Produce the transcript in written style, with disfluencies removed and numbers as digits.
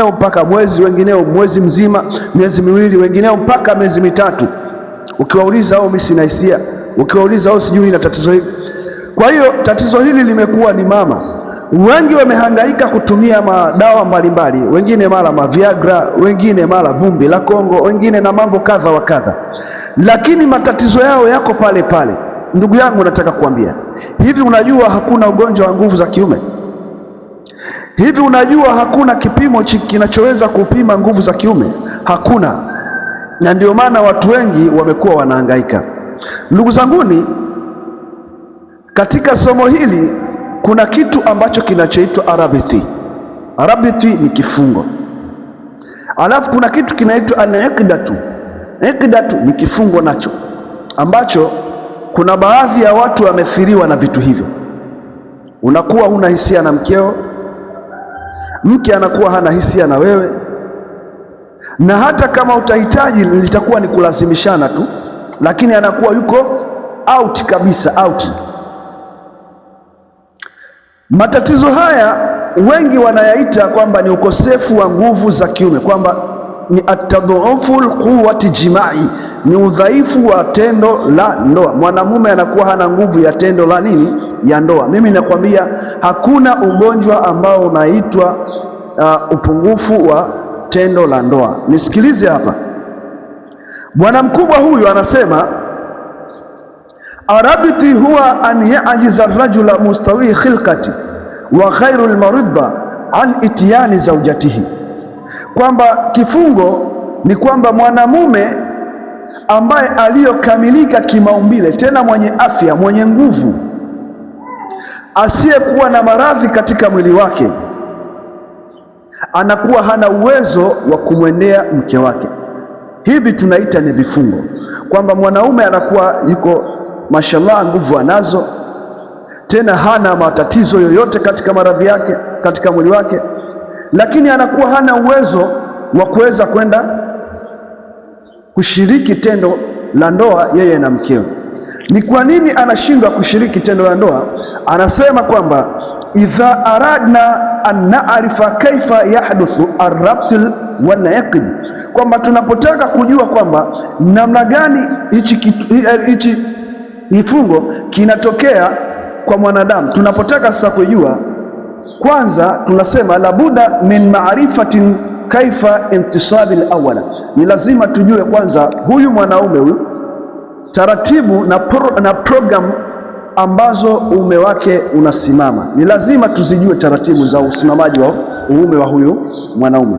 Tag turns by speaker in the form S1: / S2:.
S1: wengineo mpaka mwezi, wengineo mwezi mzima, miezi miwili, wengineo mpaka miezi mitatu. Ukiwauliza hao mimi sina hisia, ukiwauliza hao sijui na tatizo hili. Kwa hiyo tatizo hili limekuwa ni mama. Wengi wamehangaika kutumia madawa mbalimbali, wengine mara maviagra, wengine mara vumbi la Kongo, wengine na mambo kadha wa kadha, lakini matatizo yao yako pale pale. Ndugu yangu, nataka kuambia hivi, unajua hakuna ugonjwa wa nguvu za kiume? Hivi unajua hakuna kipimo kinachoweza kupima nguvu za kiume? Hakuna. Na ndio maana watu wengi wamekuwa wanahangaika. Ndugu zanguni, katika somo hili kuna kitu ambacho kinachoitwa arabithi. Arabithi ni kifungo. Alafu kuna kitu kinaitwa al-iqdatu. Iqdatu ni kifungo nacho, ambacho kuna baadhi ya watu wamethiriwa na vitu hivyo. Unakuwa huna hisia na mkeo, mke anakuwa hana hisia na wewe, na hata kama utahitaji litakuwa ni kulazimishana tu, lakini anakuwa yuko out kabisa, out. Matatizo haya wengi wanayaita kwamba ni ukosefu wa nguvu za kiume, kwamba ni atadhuufu alquwwati jimai, ni udhaifu wa tendo la ndoa. Mwanamume anakuwa hana nguvu ya tendo la nini? Ya ndoa. Mimi nakwambia hakuna ugonjwa ambao unaitwa upungufu wa tendo la ndoa. Nisikilize hapa, bwana mkubwa huyu anasema arabithi huwa an yajiza rajula mustawi khilqati wa khairu almaridda an itiyani zawjatihi, kwamba kifungo ni kwamba mwanamume ambaye aliyokamilika kimaumbile, tena mwenye afya, mwenye nguvu, asiyekuwa na maradhi katika mwili wake, anakuwa hana uwezo wa kumwendea mke wake. Hivi tunaita ni vifungo, kwamba mwanaume anakuwa yuko mashallah, nguvu anazo, tena hana matatizo yoyote katika maradhi yake katika mwili wake, lakini anakuwa hana uwezo wa kuweza kwenda kushiriki tendo la ndoa yeye na mkeo. Ni kwa nini anashindwa kushiriki tendo la ndoa? Anasema kwamba idha aradna an na'rifa kaifa yahduthu ar-rabt wal-iqd, kwamba tunapotaka kujua kwamba namna gani hichi kifungo kinatokea kwa mwanadamu, tunapotaka sasa kujua, kwanza tunasema labuda min ma'rifatin kaifa intisabi al-awwala, ni lazima tujue kwanza huyu mwanaume huyu taratibu na program ambazo uume wake unasimama. Ni lazima tuzijue taratibu za usimamaji wa uume wa huyu mwanaume.